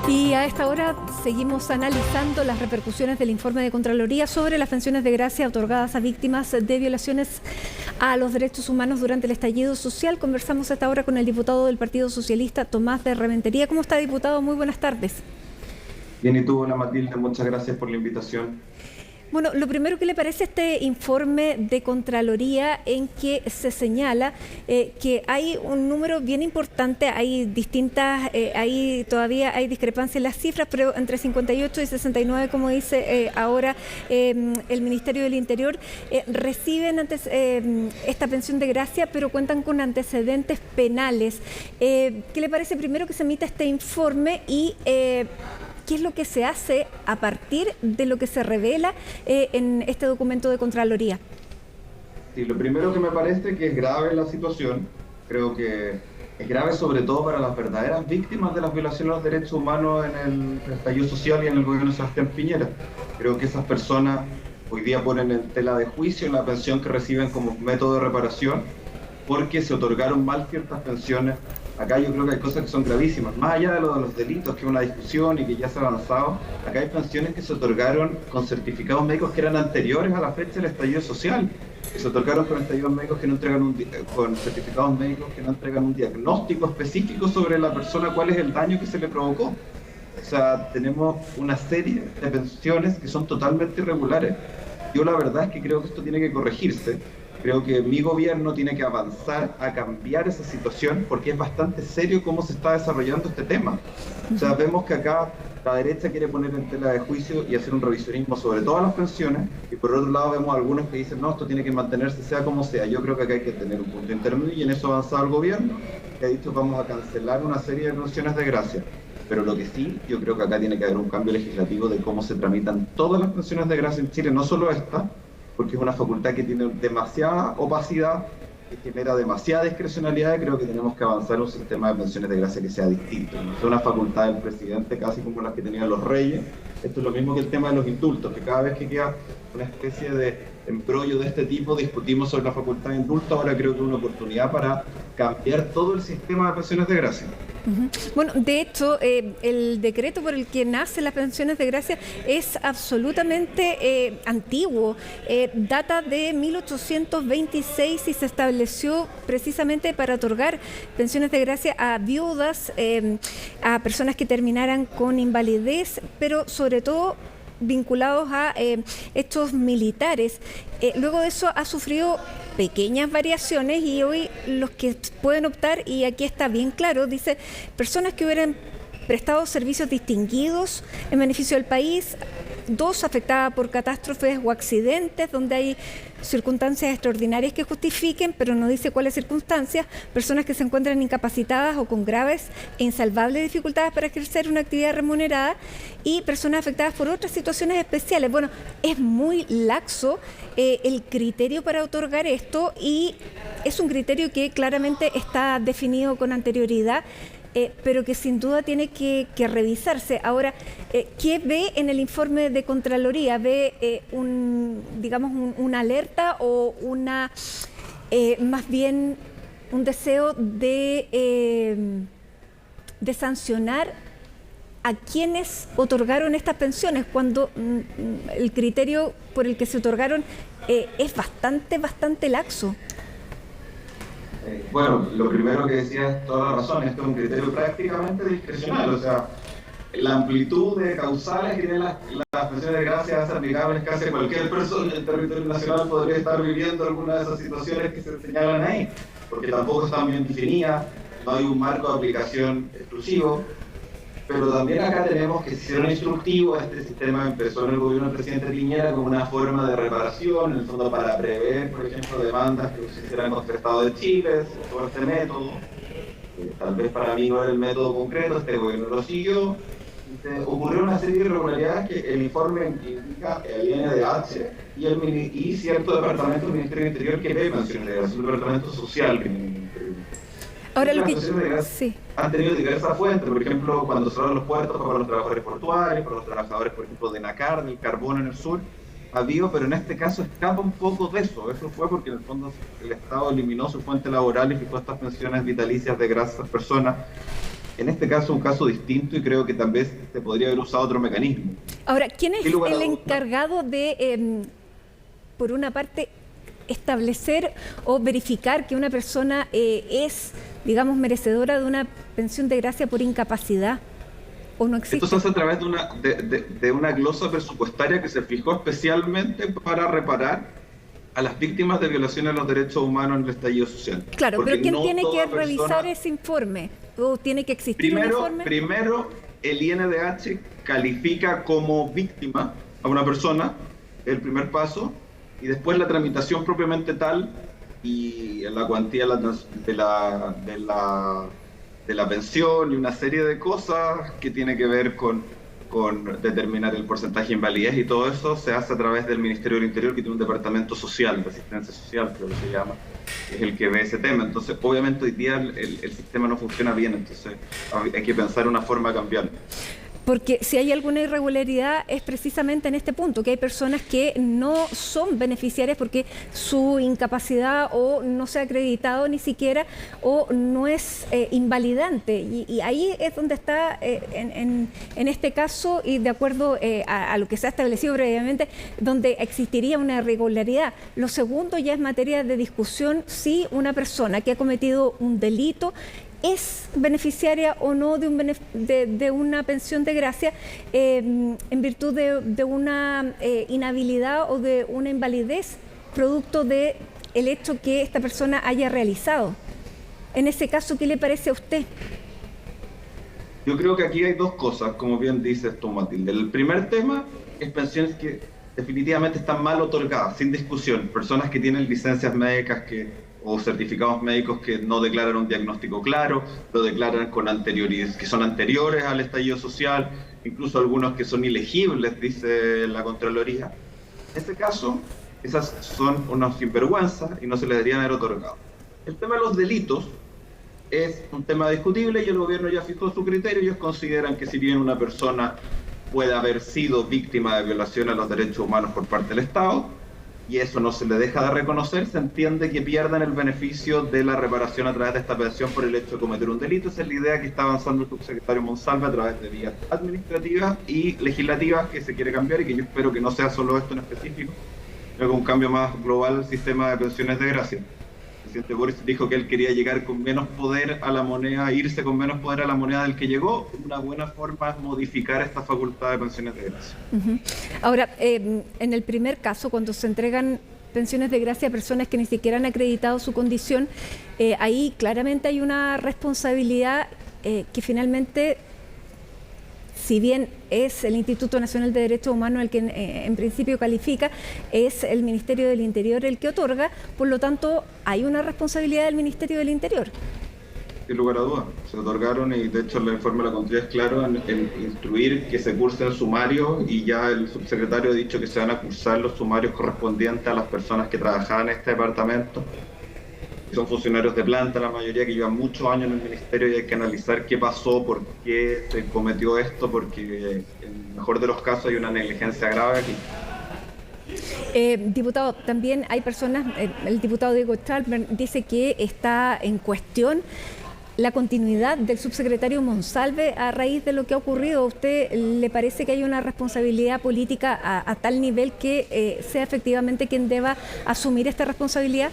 Y a esta hora seguimos analizando las repercusiones del informe de Contraloría sobre las pensiones de gracia otorgadas a víctimas de violaciones a los derechos humanos durante el estallido social. Conversamos a esta hora con el diputado del Partido Socialista, Tomás de Rementería. ¿Cómo está, diputado? Muy buenas tardes. Bien, y tú, Ana Matilde, muchas gracias por la invitación. Bueno, lo primero, ¿qué le parece este informe de Contraloría en que se señala que hay un número bien importante, hay distintas, todavía hay discrepancia en las cifras, pero entre 58 y 69, como dice ahora el Ministerio del Interior, reciben esta pensión de gracia, pero cuentan con antecedentes penales. ¿Qué le parece primero que se emita este informe y qué es lo que se hace a partir de lo que se revela en este documento de Contraloría? Sí, lo primero que me parece que es grave la situación, creo que es grave sobre todo para las verdaderas víctimas de las violaciones a los derechos humanos en el estallido social y en el gobierno de Sebastián Piñera. Creo que esas personas hoy día ponen en tela de juicio la pensión que reciben como método de reparación porque se otorgaron mal ciertas pensiones. Acá yo creo que hay cosas que son gravísimas, más allá de los delitos, que es una discusión y que ya se ha avanzado. Acá hay pensiones que se otorgaron con certificados médicos que eran anteriores a la fecha del estallido social, que se otorgaron con estallidos médicos que no entregan con certificados médicos que no entregan un diagnóstico específico sobre la persona, cuál es el daño que se le provocó. O sea, tenemos una serie de pensiones que son totalmente irregulares. Yo la verdad es que creo que esto tiene que corregirse. Creo que mi gobierno tiene que avanzar a cambiar esa situación porque es bastante serio cómo se está desarrollando este tema. O sea, vemos que acá la derecha quiere poner en tela de juicio y hacer un revisionismo sobre todas las pensiones, y por otro lado vemos algunos que dicen no, esto tiene que mantenerse sea como sea. Yo creo que acá hay que tener un punto intermedio y en eso ha avanzado el gobierno, que ha dicho vamos a cancelar una serie de pensiones de gracia. Pero lo que sí, yo creo que acá tiene que haber un cambio legislativo de cómo se tramitan todas las pensiones de gracia en Chile, no solo esta, porque es una facultad que tiene demasiada opacidad, que genera demasiada discrecionalidad, y creo que tenemos que avanzar en un sistema de pensiones de gracia que sea distinto. No es una facultad del presidente casi como las que tenían los reyes. Esto es lo mismo que el tema de los indultos, que cada vez que queda una especie de embrollo de este tipo, discutimos sobre la facultad de indulto. Ahora creo que es una oportunidad para cambiar todo el sistema de pensiones de gracia. Bueno, de hecho, el decreto por el que nacen las pensiones de gracia es absolutamente antiguo, data de 1826 y se estableció precisamente para otorgar pensiones de gracia a viudas, a personas que terminaran con invalidez, pero sobre todo vinculados a hechos militares. Luego de eso ha sufrido pequeñas variaciones y hoy los que pueden optar, y aquí está bien claro, dice personas que hubieran prestado servicios distinguidos en beneficio del país, 2 afectadas por catástrofes o accidentes donde hay circunstancias extraordinarias que justifiquen, pero no dice cuáles circunstancias, personas que se encuentran incapacitadas o con graves e insalvables dificultades para ejercer una actividad remunerada y personas afectadas por otras situaciones especiales. Bueno, es muy laxo el criterio para otorgar esto y es un criterio que claramente está definido con anterioridad, pero que sin duda tiene que revisarse. Ahora, ¿qué ve en el informe de Contraloría? ¿Ve una alerta o más bien un deseo de sancionar a quienes otorgaron estas pensiones cuando el criterio por el que se otorgaron es bastante laxo? Bueno, lo primero que decía es toda la razón, esto es un criterio prácticamente discrecional, o sea, la amplitud de causales que tienen las pensiones de gracia es aplicable casi a cualquier persona del territorio nacional podría estar viviendo alguna de esas situaciones que se señalan ahí, porque tampoco están bien definidas, no hay un marco de aplicación exclusivo. Pero también acá tenemos que ser un instructivo. Este sistema empezó en el gobierno del presidente Piñera como una forma de reparación, en el fondo para prever, por ejemplo, demandas que se hicieran contra el Estado de Chile, todo este método. Tal vez para mí no era el método concreto, este gobierno lo siguió. Ocurrió una serie de irregularidades que el informe indica el INDH y cierto departamento del Ministerio del Interior que ve pensiones de gracia, un departamento social. Ahora lo que sí han tenido diversas fuentes, por ejemplo, cuando cerraron los puertos para los trabajadores portuarios, para los trabajadores, por ejemplo, de Nacar, del carbón en el sur, ha habido, pero en este caso escapa un poco de eso. Eso fue porque en el fondo el Estado eliminó su fuente laboral y fijó estas pensiones vitalicias de gracias a personas en este caso un caso distinto y creo que también se podría haber usado otro mecanismo. Ahora, ¿quién es el encargado de, por una parte, establecer o verificar que una persona es, digamos, merecedora de una pensión de gracia por incapacidad? ¿O no existe? Esto se hace a través de una glosa presupuestaria que se fijó especialmente para reparar a las víctimas de violaciones a los derechos humanos en el estallido social. Claro, porque pero ¿quién no tiene que revisar ese informe? ¿O tiene que existir un informe? Primero, el INDH califica como víctima a una persona, el primer paso, y después la tramitación propiamente tal y la cuantía de la pensión y una serie de cosas que tiene que ver con determinar el porcentaje de invalidez, y todo eso se hace a través del Ministerio del Interior, que tiene un departamento social, de asistencia social, creo que se llama, que es el que ve ese tema. Entonces, obviamente hoy día el sistema no funciona bien, entonces hay que pensar una forma de cambiarlo. Porque si hay alguna irregularidad es precisamente en este punto, que hay personas que no son beneficiarias porque su incapacidad o no se ha acreditado ni siquiera o no es invalidante. Y ahí es donde está, en este caso, y de acuerdo a lo que se ha establecido previamente, donde existiría una irregularidad. Lo segundo ya es materia de discusión si una persona que ha cometido un delito es beneficiaria o no de una pensión de gracia en virtud de una inhabilidad o de una invalidez producto del hecho que esta persona haya realizado. En ese caso, ¿qué le parece a usted? Yo creo que aquí hay dos cosas, como bien dices tú, Matilde. El primer tema es pensiones que definitivamente están mal otorgadas, sin discusión. Personas que tienen licencias médicas o certificados médicos que no declaran un diagnóstico claro, lo declaran con anterioridad, que son anteriores al estallido social, incluso algunos que son ilegibles, dice la Contraloría. En este caso, esas son unas sinvergüenzas y no se les deberían haber otorgado. El tema de los delitos es un tema discutible y el gobierno ya fijó su criterio. Ellos consideran que si bien una persona puede haber sido víctima de violación a los derechos humanos por parte del Estado, y eso no se le deja de reconocer, se entiende que pierdan el beneficio de la reparación a través de esta pensión por el hecho de cometer un delito. Esa es la idea que está avanzando el subsecretario Monsalve a través de vías administrativas y legislativas que se quiere cambiar, y que yo espero que no sea solo esto en específico, sino que un cambio más global al sistema de pensiones de gracia. El presidente Boris dijo que él quería llegar con menos poder a la moneda, irse con menos poder a la moneda del que llegó. Una buena forma es modificar esta facultad de pensiones de gracia. Ahora, en el primer caso, cuando se entregan pensiones de gracia a personas que ni siquiera han acreditado su condición, ahí claramente hay una responsabilidad que finalmente, si bien es el Instituto Nacional de Derechos Humanos el que en principio califica, es el Ministerio del Interior el que otorga, por lo tanto hay una responsabilidad del Ministerio del Interior. Sin lugar a dudas, se otorgaron, y de hecho el informe de la Contraloría es claro en instruir que se cursen sumarios, y ya el subsecretario ha dicho que se van a cursar los sumarios correspondientes a las personas que trabajaban en este departamento. Son funcionarios de planta, la mayoría que llevan muchos años en el ministerio, y hay que analizar qué pasó, por qué se cometió esto, porque en el mejor de los casos hay una negligencia grave aquí. Diputado, también hay personas, el diputado Diego Stolper dice que está en cuestión la continuidad del subsecretario Monsalve a raíz de lo que ha ocurrido. ¿A usted le parece que hay una responsabilidad política a tal nivel que sea efectivamente quien deba asumir esta responsabilidad?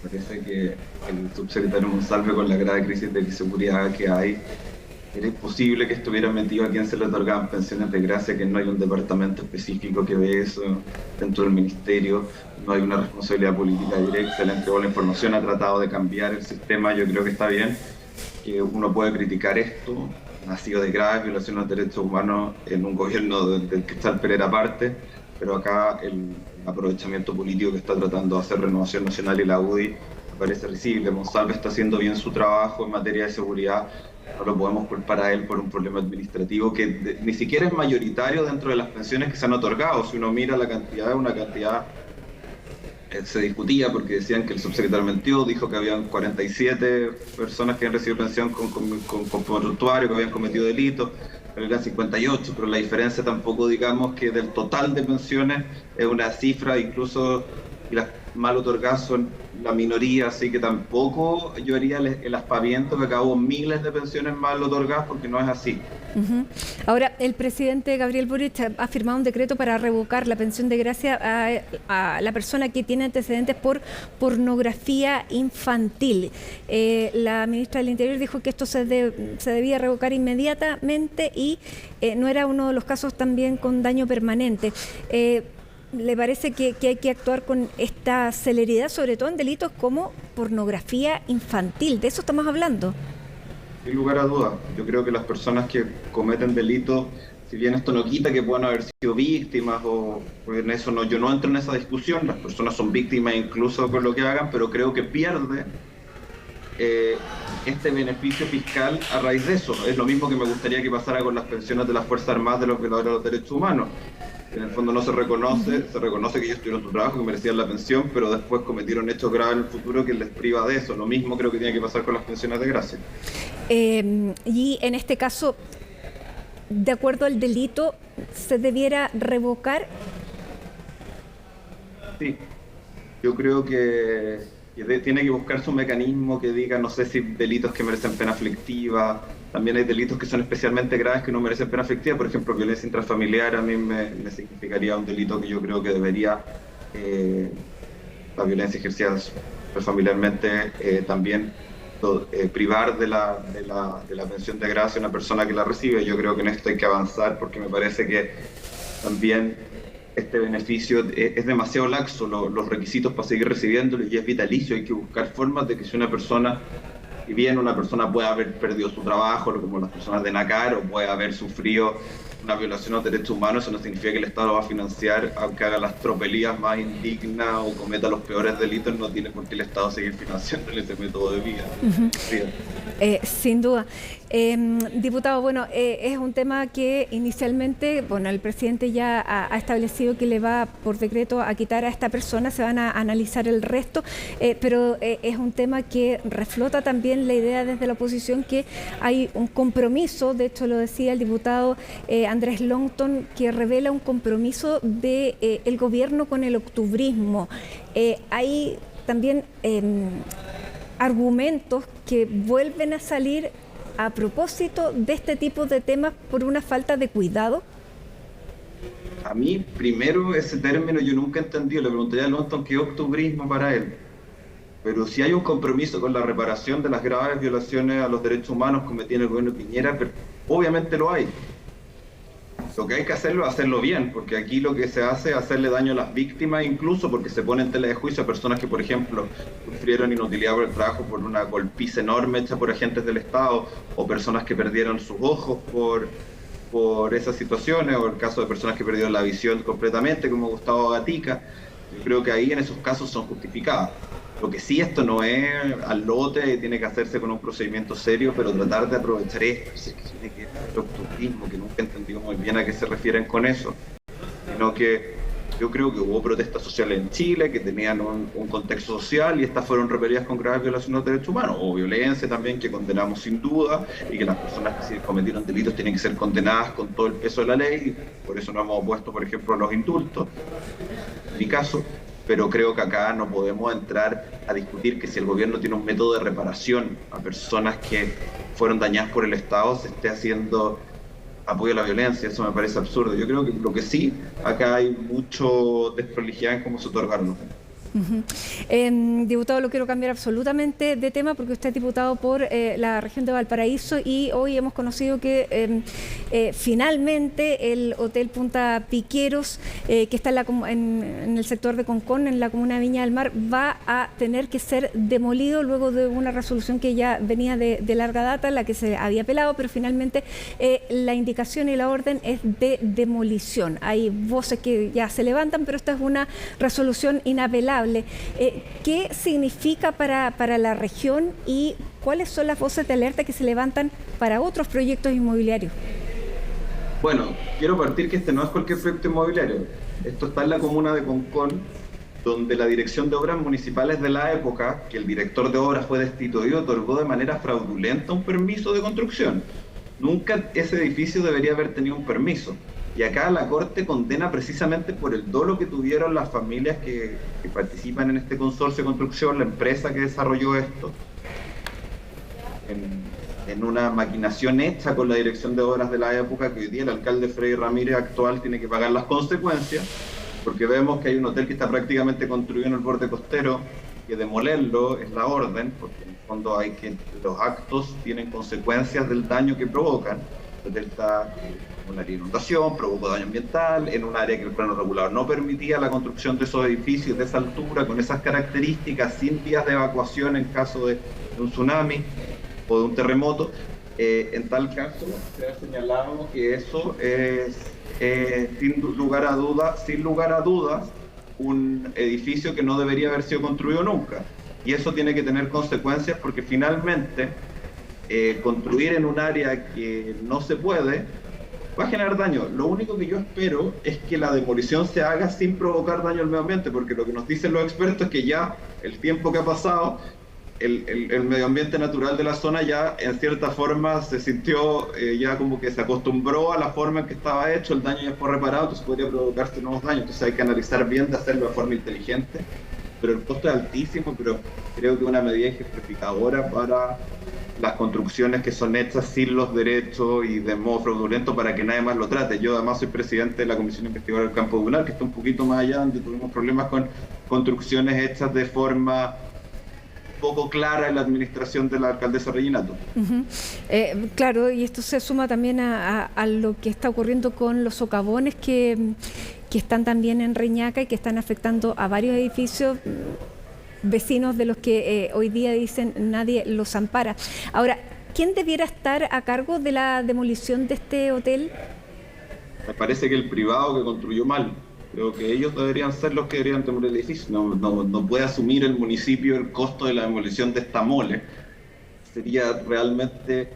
Parece que el subsecretario Monsalve, con la grave crisis de seguridad que hay, era imposible que estuviera metido a quien se le otorgaban pensiones de gracia, que no hay un departamento específico que ve eso dentro del ministerio, no hay una responsabilidad política directa, le entregó la información, ha tratado de cambiar el sistema. Yo creo que está bien, que uno puede criticar esto, ha sido de grave violación a los derechos humanos en un gobierno del que Stolper era parte, pero acá el aprovechamiento político que está tratando de hacer Renovación Nacional y la UDI me parece risible. Monsalve está haciendo bien su trabajo en materia de seguridad, no lo podemos culpar a él por un problema administrativo que ni siquiera es mayoritario dentro de las pensiones que se han otorgado. Si uno mira la cantidad, una cantidad se discutía porque decían que el subsecretario mentió, dijo que habían 47 personas que han recibido pensión con prontuario, que habían cometido delitos, pero eran 58, pero la diferencia tampoco, digamos, que del total de pensiones es una cifra, incluso, y las mal otorgadas son la minoría, así que tampoco yo haría el aspaviento que acabó miles de pensiones mal otorgadas, porque no es así. Ahora, el presidente Gabriel Boric ha firmado un decreto para revocar la pensión de gracia a la persona que tiene antecedentes por pornografía infantil. La ministra del Interior dijo que esto se debía revocar inmediatamente y no era uno de los casos también con daño permanente. ¿Le parece que hay que actuar con esta celeridad, sobre todo en delitos como pornografía infantil? De eso estamos hablando. Sin lugar a dudas, yo creo que las personas que cometen delitos, si bien esto no quita que puedan haber sido víctimas, o pues en eso yo no entro en esa discusión, las personas son víctimas incluso con lo que hagan, pero creo que pierde este beneficio fiscal a raíz de eso. Es lo mismo que me gustaría que pasara con las pensiones de las Fuerzas Armadas de los violadores de los derechos humanos. En el fondo no se reconoce, se reconoce que ellos tuvieron su trabajo, que merecían la pensión, pero después cometieron hechos graves en el futuro que les priva de eso. Lo mismo creo que tiene que pasar con las pensiones de gracia. Y en este caso, de acuerdo al delito, ¿se debiera revocar? Sí, yo creo que tiene que buscarse un mecanismo que diga, no sé si delitos que merecen pena aflictiva. También hay delitos que son especialmente graves que no merecen pena aflictiva. Por ejemplo, violencia intrafamiliar a mí me significaría un delito que yo creo que debería, la violencia ejercida familiarmente, también privar de la pensión de gracia a una persona que la recibe. Yo creo que en esto hay que avanzar, porque me parece que también este beneficio es demasiado laxo, los requisitos para seguir recibiéndolo, y es vitalicio. Hay que buscar formas de que si una persona, y bien una persona puede haber perdido su trabajo, como las personas de NACAR, o puede haber sufrido una violación a los derechos humanos, eso no significa que el Estado lo va a financiar, aunque haga las tropelías más indignas o cometa los peores delitos. No tiene por qué el Estado seguir financiándole ese método de vida. Sin duda. Diputado, bueno, es un tema que inicialmente, bueno, el presidente ya ha establecido que le va por decreto a quitar a esta persona, se van a analizar el resto, pero es un tema que reflota también la idea desde la oposición que hay un compromiso, de hecho lo decía el diputado Andrés Longton, que revela un compromiso de el gobierno con el octubrismo. Hay también argumentos que vuelven a salir a propósito de este tipo de temas por una falta de cuidado. A mí, primero, ese término yo nunca he entendido. Le preguntaría a Longton qué es octubrismo para él. Pero si hay un compromiso con la reparación de las graves violaciones a los derechos humanos cometidas en el gobierno de Piñera, pero obviamente lo hay. Lo que hay que hacerlo es hacerlo bien, porque aquí lo que se hace es hacerle daño a las víctimas, incluso porque se pone en tela de juicio a personas que, por ejemplo, sufrieron inutilidad por el trabajo por una golpiza enorme hecha por agentes del Estado, o personas que perdieron sus ojos por esas situaciones, o el caso de personas que perdieron la visión completamente, como Gustavo Gatica. Yo creo que ahí en esos casos son justificadas. Lo que sí, esto no es al lote, tiene que hacerse con un procedimiento serio, pero tratar de aprovechar esto, si es que tiene que ver el octubrismo, que nunca entendimos muy bien a qué se refieren con eso, sino que yo creo que hubo protestas sociales en Chile que tenían un contexto social, y estas fueron repelidas con graves violaciones de derechos humanos, o violencia también, que condenamos sin duda, y que las personas que cometieron delitos tienen que ser condenadas con todo el peso de la ley. Por eso nos hemos opuesto, por ejemplo, a los indultos, en mi caso. Pero creo que acá no podemos entrar a discutir que si el gobierno tiene un método de reparación a personas que fueron dañadas por el Estado, se esté haciendo apoyo a la violencia. Eso me parece absurdo. Yo creo que lo que sí, acá hay mucho desprolijidad en cómo se otorgaron los fondos. Diputado, lo quiero cambiar absolutamente de tema porque usted es diputado por la región de Valparaíso, y hoy hemos conocido que finalmente el Hotel Punta Piqueros, que está en el sector de Concón, en la comuna de Viña del Mar, va a tener que ser demolido luego de una resolución que ya venía de larga data, la que se había apelado, pero finalmente la indicación y la orden es de demolición. Hay voces que ya se levantan, pero esta es una resolución inapelable. ¿Qué significa para la región y cuáles son las voces de alerta que se levantan para otros proyectos inmobiliarios? Bueno, quiero partir que este no es cualquier proyecto inmobiliario. Esto está en la comuna de Concón, donde la Dirección de Obras Municipales de la época, que el director de obras fue destituido, otorgó de manera fraudulenta un permiso de construcción. Nunca ese edificio debería haber tenido un permiso. Y acá la Corte condena precisamente por el dolo que tuvieron las familias que participan en este consorcio de construcción, la empresa que desarrolló esto, en una maquinación hecha con la dirección de obras de la época, que hoy día el alcalde Freddy Ramírez actual tiene que pagar las consecuencias, porque vemos que hay un hotel que está prácticamente construido en el borde costero, que demolerlo es la orden, porque en el fondo los actos tienen consecuencias del daño que provocan. El hotel está en una inundación, provocó daño ambiental, en un área que el plano regulador no permitía la construcción de esos edificios de esa altura, con esas características, sin vías de evacuación en caso de un tsunami o de un terremoto. En tal caso, se ha señalado que eso es, sin lugar a dudas, un edificio que no debería haber sido construido nunca. Y eso tiene que tener consecuencias, porque finalmente construir en un área que no se puede va a generar daño. Lo único que yo espero es que la demolición se haga sin provocar daño al medio ambiente, porque lo que nos dicen los expertos es que ya el tiempo que ha pasado, el medio ambiente natural de la zona ya en cierta forma se sintió, ya como que se acostumbró a la forma en que estaba hecho, el daño ya fue reparado, entonces podría provocarse nuevos daños. Entonces hay que analizar bien de hacerlo de forma inteligente, pero el costo es altísimo, pero creo que una medida ejemplificadora para las construcciones que son hechas sin los derechos y de modo fraudulento para que nadie más lo trate. Yo además soy presidente de la Comisión Investigadora del Campo Dunar, que está un poquito más allá, donde tuvimos problemas con construcciones hechas de forma poco clara en la administración de la alcaldesa Reginato. Claro, y esto se suma también a lo que está ocurriendo con los socavones que están también en Reñaca y que están afectando a varios edificios vecinos de los que hoy día dicen nadie los ampara. Ahora, ¿quién debiera estar a cargo de la demolición de este hotel? Me parece que el privado que construyó mal. Creo que ellos deberían ser los que deberían demoler el edificio. No puede asumir el municipio el costo de la demolición de esta mole. Sería realmente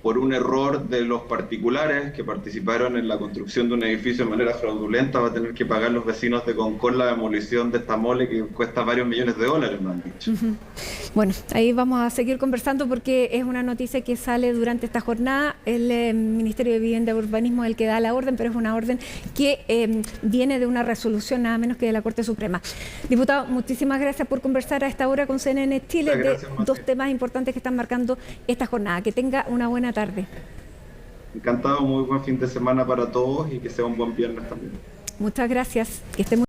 por un error de los particulares que participaron en la construcción de un edificio de manera fraudulenta. Va a tener que pagar los vecinos de Concón la demolición de esta mole que cuesta varios millones de dólares, me han dicho. Bueno, ahí vamos a seguir conversando porque es una noticia que sale durante esta jornada. El Ministerio de Vivienda y Urbanismo es el que da la orden, pero es una orden que viene de una resolución nada menos que de la Corte Suprema. Diputado, muchísimas gracias por conversar a esta hora con CNN Chile de dos temas importantes que están marcando esta jornada. Que tenga una buena tarde. Encantado, muy buen fin de semana para todos y que sea un buen viernes también. Muchas gracias. Que esté muy